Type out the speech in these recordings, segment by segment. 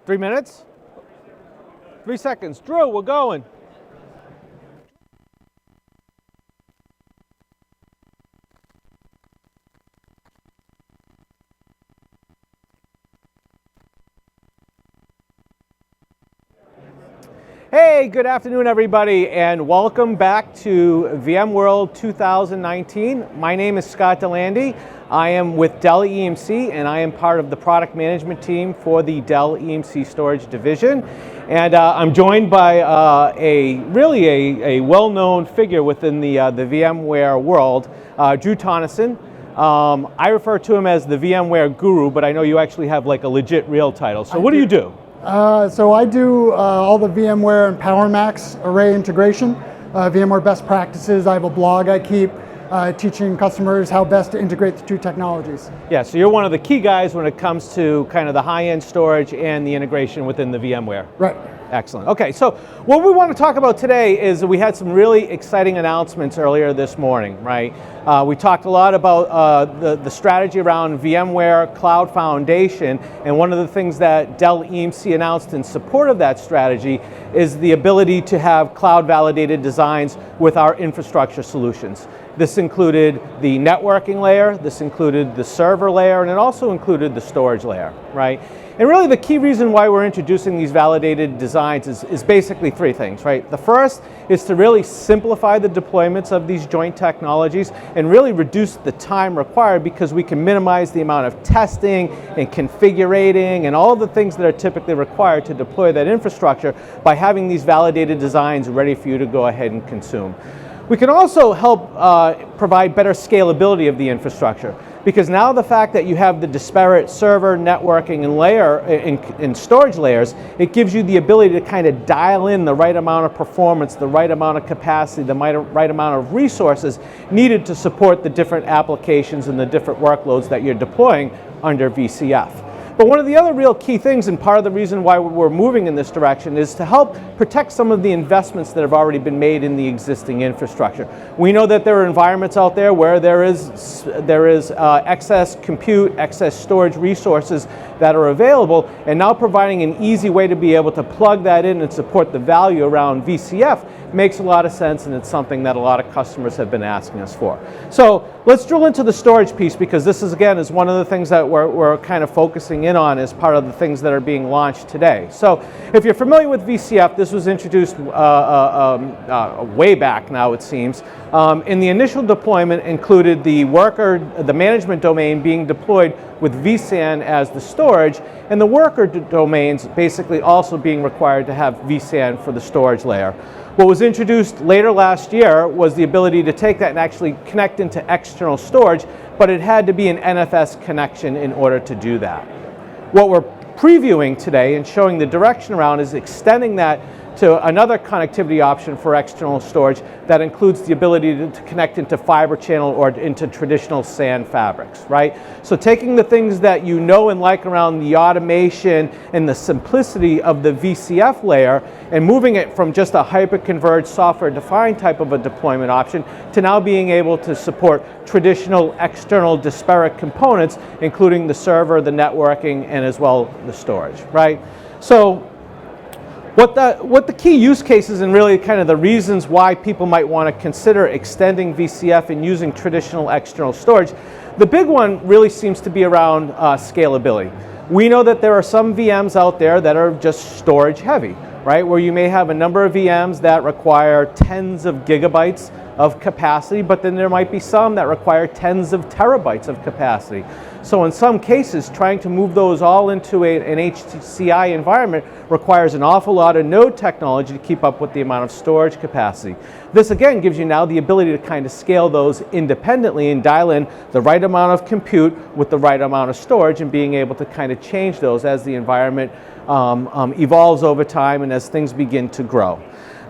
3 minutes? 3 seconds. Drew, we're going. Hey, good afternoon everybody, and welcome back to VMworld 2019. My name is Scott Delandy. I am with Dell EMC and I am part of the product management team for the Dell EMC storage division. And I'm joined by a well-known figure within the VMware world, Drew Tonnesen. I refer to him as the VMware guru, but I know you actually have like a legit real title. So what do you do? So I do all the VMware and PowerMax array integration, VMware best practices. I have a blog I keep teaching customers how best to integrate the two technologies. Yeah, so you're one of the key guys when it comes to kind of the high-end storage and the integration within the VMware. Right. Excellent. Okay, so what we want to talk about today is we had some really exciting announcements earlier this morning, right? We talked a lot about the strategy around VMware Cloud Foundation, and one of the things that Dell EMC announced in support of that strategy is the ability to have cloud-validated designs with our infrastructure solutions. This included the networking layer, this included the server layer, and it also included the storage layer, right? And really the key reason why we're introducing these validated designs is basically three things, right? The first is to really simplify the deployments of these joint technologies and really reduce the time required, because we can minimize the amount of testing and configuring and all of the things that are typically required to deploy that infrastructure by having these validated designs ready for you to go ahead and consume. We can also help provide better scalability of the infrastructure, because now the fact that you have the disparate server, networking, and layer and storage layers, it gives you the ability to kind of dial in the right amount of performance, the right amount of capacity, the right amount of resources needed to support the different applications and the different workloads that you're deploying under VCF. But one of the other real key things, and part of the reason why we're moving in this direction, is to help protect some of the investments that have already been made in the existing infrastructure. We know that there are environments out there where there is excess compute, excess storage resources that are available, and now providing an easy way to be able to plug that in and support the value around VCF makes a lot of sense, and it's something that a lot of customers have been asking us for. So let's drill into the storage piece, because this is one of the things that we're kind of focusing in on as part of the things that are being launched today. So if you're familiar with VCF, this was introduced way back now, it seems. In the initial deployment included the management domain being deployed with vSAN as the storage, and the worker domains basically also being required to have vSAN for the storage layer. What was introduced later last year was the ability to take that and actually connect into external storage, but it had to be an NFS connection in order to do that. What we're previewing today and showing the direction around is extending that to another connectivity option for external storage that includes the ability to connect into fiber channel or into traditional SAN fabrics, right? So taking the things that you know and like around the automation and the simplicity of the VCF layer and moving it from just a hyper-converged software-defined type of a deployment option to now being able to support traditional external disparate components, including the server, the networking, and as well the storage, right? So what the key use cases and really kind of the reasons why people might want to consider extending VCF and using traditional external storage, the big one really seems to be around scalability. We know that there are some VMs out there that are just storage heavy, right? Where you may have a number of VMs that require tens of gigabytes of capacity, but then there might be some that require tens of terabytes of capacity. So in some cases, trying to move those all into an HCI environment requires an awful lot of node technology to keep up with the amount of storage capacity. This again gives you now the ability to kind of scale those independently and dial in the right amount of compute with the right amount of storage, and being able to kind of change those as the environment evolves over time and as things begin to grow.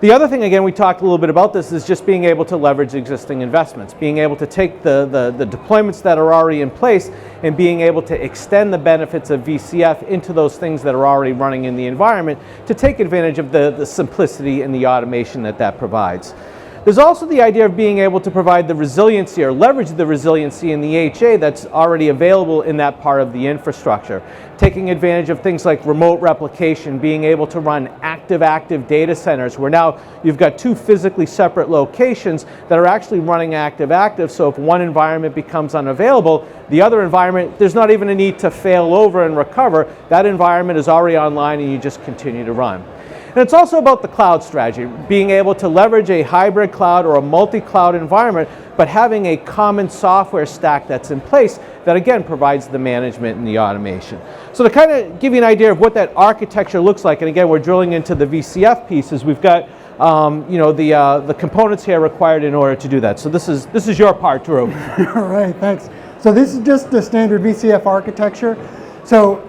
The other thing, again, we talked a little bit about this, is just being able to leverage existing investments, being able to take the deployments that are already in place and being able to extend the benefits of VCF into those things that are already running in the environment to take advantage of the simplicity and the automation that provides. There's also the idea of being able to provide the resiliency or leverage the resiliency in the HA that's already available in that part of the infrastructure. Taking advantage of things like remote replication, being able to run active data centers, where now you've got two physically separate locations that are actually running active, so if one environment becomes unavailable, the other environment, there's not even a need to fail over and recover. That environment is already online and you just continue to run. And it's also about the cloud strategy, being able to leverage a hybrid cloud or a multi-cloud environment, but having a common software stack that's in place that again provides the management and the automation. So to kind of give you an idea of what that architecture looks like, and again we're drilling into the VCF pieces, we've got the components here required in order to do that. So this is your part, Drew. All right, thanks. So this is just the standard VCF architecture. So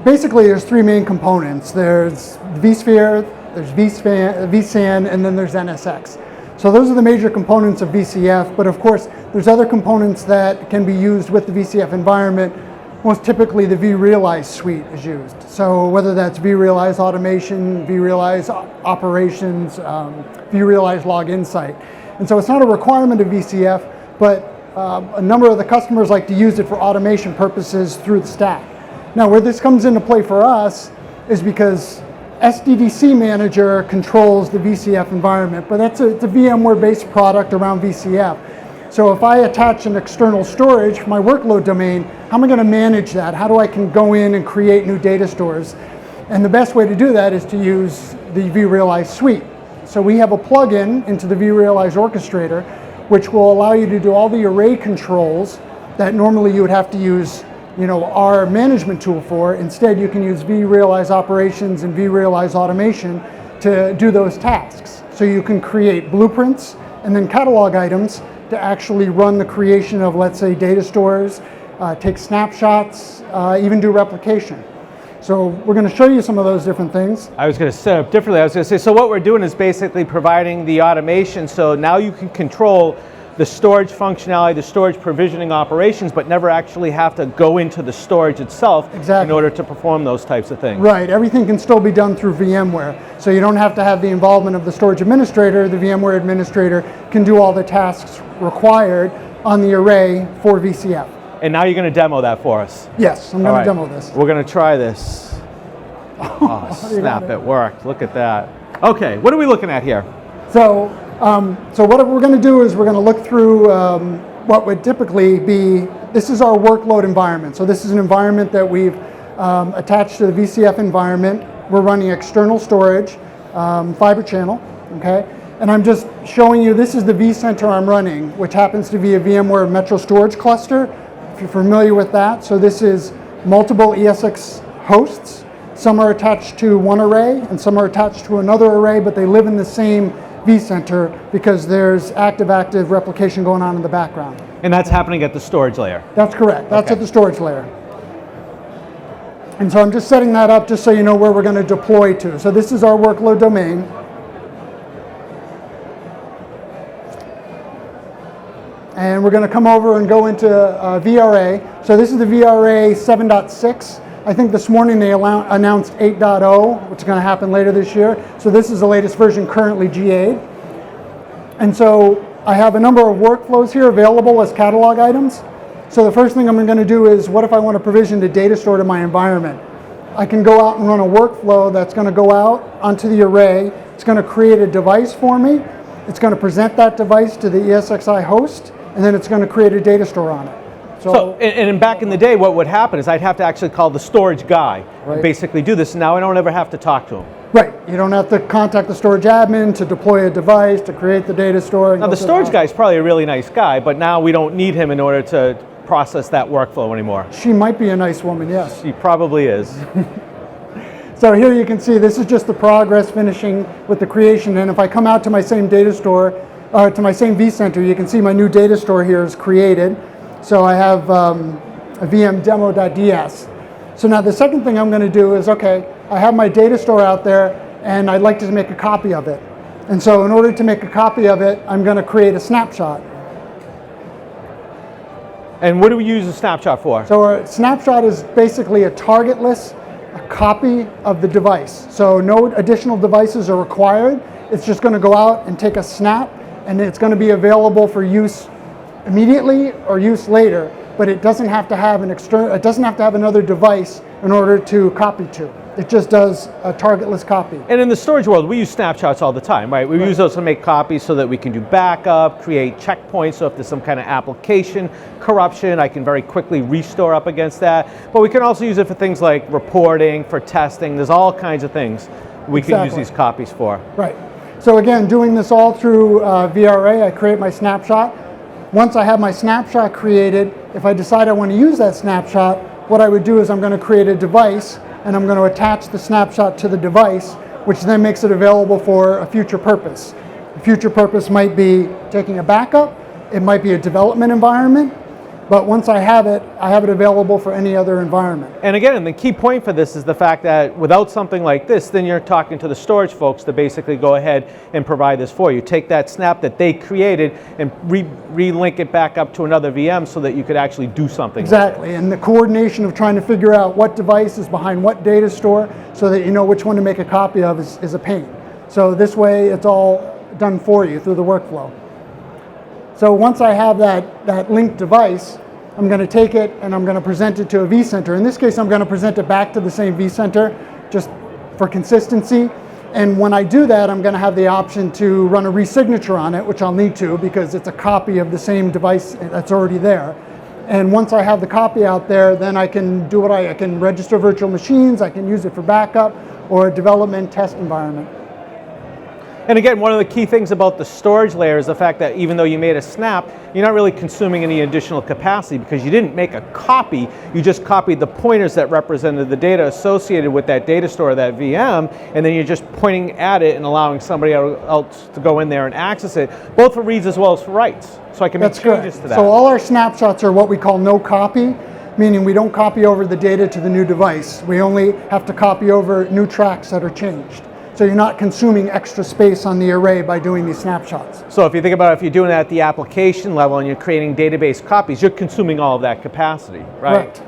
basically, there's three main components. There's vSphere, there's vSAN, and then there's NSX. So those are the major components of VCF, but of course, there's other components that can be used with the VCF environment. Most typically, the vRealize suite is used. So whether that's vRealize automation, vRealize operations, vRealize log insight. And so it's not a requirement of VCF, but a number of the customers like to use it for automation purposes through the stack. Now, where this comes into play for us is because SDDC Manager controls the VCF environment, but it's a VMware-based product around VCF. So if I attach an external storage, my workload domain, how am I going to manage that? How do I can go in and create new data stores? And the best way to do that is to use the vRealize suite. So we have a plugin into the vRealize Orchestrator, which will allow you to do all the array controls that normally you would have to use our management tool for. Instead, you can use vRealize operations and vRealize automation to do those tasks. So you can create blueprints and then catalog items to actually run the creation of, let's say, data stores, take snapshots, even do replication. So we're going to show you some of those different things. I was going to set up differently. I was going to say, so what we're doing is basically providing the automation, so now you can control the storage functionality, the storage provisioning operations, but never actually have to go into the storage itself in order to perform those types of things. Right, everything can still be done through VMware. So you don't have to have the involvement of the storage administrator. The VMware administrator can do all the tasks required on the array for VCF. And now you're going to demo that for us. Yes, I'm going to demo this. We're going to try this. Oh, snap, it worked. Look at that. Okay, what are we looking at here? So what we're going to do is we're going to look through what would typically be, this is our workload environment. So this is an environment that we've attached to the VCF environment. We're running external storage, fiber channel, okay? And I'm just showing you, this is the vCenter I'm running, which happens to be a VMware Metro Storage cluster, if you're familiar with that. So this is multiple ESX hosts. Some are attached to one array and some are attached to another array, but they live in the same vCenter because there's active replication going on in the background. And that's happening at the storage layer? That's correct. That's at the storage layer. And so I'm just setting that up just so you know where we're going to deploy to. So this is our workload domain. And we're going to come over and go into VRA. So this is the VRA 7.6. I think this morning they announced 8.0, which is going to happen later this year. So this is the latest version currently GA'd. And so I have a number of workflows here available as catalog items. So the first thing I'm going to do is, what if I want to provision the data store to my environment? I can go out and run a workflow that's going to go out onto the array. It's going to create a device for me. It's going to present that device to the ESXi host, and then it's going to create a data store on it. And back in the day, what would happen is I'd have to actually call the storage guy and basically do this. Now I don't ever have to talk to him. Right. You don't have to contact the storage admin to deploy a device, to create the data store. Now the storage guy is probably a really nice guy, but now we don't need him in order to process that workflow anymore. She might be a nice woman, yes. She probably is. So here you can see this is just the progress finishing with the creation. And if I come out to my same data store, to my same vCenter, you can see my new data store here is created. So I have a VM demo.ds. So now the second thing I'm going to do is, okay, I have my data store out there and I'd like to make a copy of it. And so in order to make a copy of it, I'm going to create a snapshot. And what do we use a snapshot for? So a snapshot is basically a targetless copy of the device. So no additional devices are required. It's just going to go out and take a snap and it's going to be available for use immediately or use later, but it doesn't have to have it doesn't have to have another device in order to copy to. It just does a targetless copy. And in the storage world, we use snapshots all the time, right? We use those to make copies so that we can do backup, create checkpoints, so if there's some kind of application corruption, I can very quickly restore up against that. But we can also use it for things like reporting, for testing. There's all kinds of things we can use these copies for. Right. So again, doing this all through VRA, I create my snapshot. Once I have my snapshot created, if I decide I want to use that snapshot, what I would do is I'm going to create a device, and I'm going to attach the snapshot to the device, which then makes it available for a future purpose. A future purpose might be taking a backup, it might be a development environment, but once I have it available for any other environment. And again, the key point for this is the fact that without something like this, then you're talking to the storage folks to basically go ahead and provide this for you. Take that snap that they created and relink it back up to another VM so that you could actually do something. Exactly, and the coordination of trying to figure out what device is behind what data store so that you know which one to make a copy of is a pain. So this way it's all done for you through the workflow. So once I have that linked device, I'm going to take it and I'm going to present it to a vCenter. In this case, I'm going to present it back to the same vCenter just for consistency. And when I do that, I'm going to have the option to run a resignature on it, which I'll need to because it's a copy of the same device that's already there. And once I have the copy out there, then I can do I can register virtual machines, I can use it for backup or a development test environment. And again, one of the key things about the storage layer is the fact that even though you made a snap, you're not really consuming any additional capacity because you didn't make a copy, you just copied the pointers that represented the data associated with that data store, that VM, and then you're just pointing at it and allowing somebody else to go in there and access it, both for reads as well as for writes. So I can make changes to that. So all our snapshots are what we call no copy, meaning we don't copy over the data to the new device. We only have to copy over new tracks that are changed. So you're not consuming extra space on the array by doing these snapshots. So if you think about it, if you're doing it at the application level and you're creating database copies, you're consuming all of that capacity, right? Correct.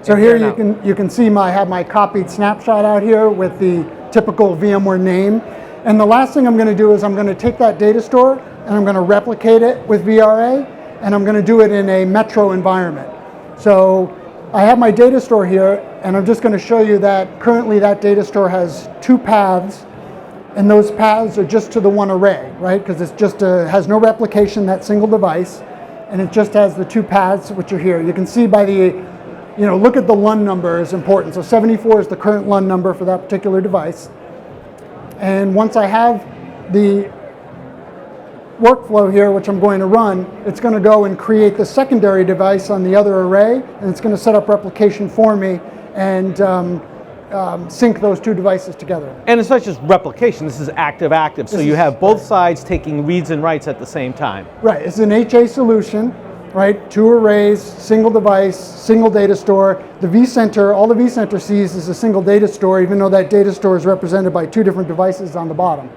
So here you can see I have my copied snapshot out here with the typical VMware name. And the last thing I'm going to do is I'm going to take that data store and I'm going to replicate it with VRA, and I'm going to do it in a metro environment. So I have my data store here, and I'm just going to show you that currently that data store has 2 paths, and those paths are just to the one array, right? Because it's just has no replication, that single device, and it just has the 2 paths which are here. You can see by the, look at the LUN number is important. So 74 is the current LUN number for that particular device. And once I have the workflow here, which I'm going to run, it's going to go and create the secondary device on the other array, and it's going to set up replication for me and sync those 2 devices together. And it's not just replication, this is active-active, so you have both sides taking reads and writes at the same time. Right, it's an HA solution, right? 2 arrays, single device, single data store. The vCenter, all the vCenter sees is a single data store, even though that data store is represented by 2 different devices on the bottom.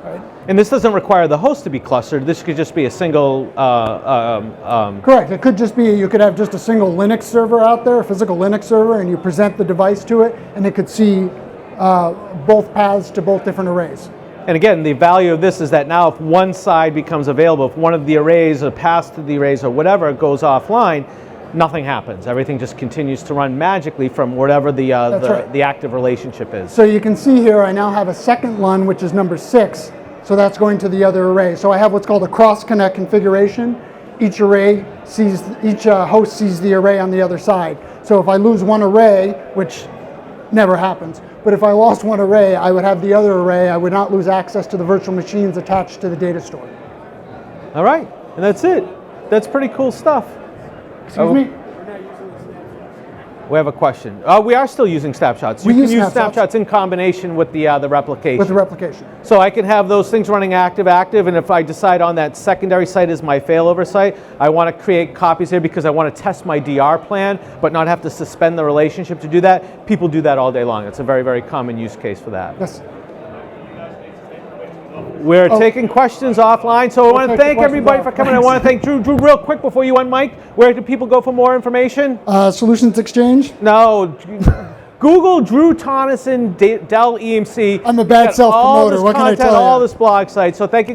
Right. And this doesn't require the host to be clustered. This could just be a single... Correct. It could just be, you could have just a single Linux server out there, a physical Linux server, and you present the device to it, and it could see both paths to both different arrays. And again, the value of this is that now if one side becomes available, if one of the arrays or paths to the arrays or whatever goes offline, nothing happens. Everything just continues to run magically from whatever the active relationship is. So you can see here I now have a second LUN, which is number 6. So that's going to the other array. So I have what's called a cross-connect configuration. Each host sees the array on the other side. So if I lose one array, which never happens, but if I lost one array, I would have the other array. I would not lose access to the virtual machines attached to the data store. All right, and that's it. That's pretty cool stuff. Excuse me? We have a question. We are still using snapshots. You can use snapshots in combination with the replication. With the replication. So I can have those things running active, and if I decide on that secondary site is my failover site, I want to create copies here because I want to test my DR plan, but not have to suspend the relationship to do that. People do that all day long. It's a very, very common use case for that. Yes. We're taking questions offline, so I want to thank everybody for coming. I want to thank Drew. Drew, real quick before you unmic, where do people go for more information? Solutions Exchange? No. Google Drew Tonnesen, Dell EMC. I'm a bad self-promoter. What can I tell you? All this blog site. So thank you guys.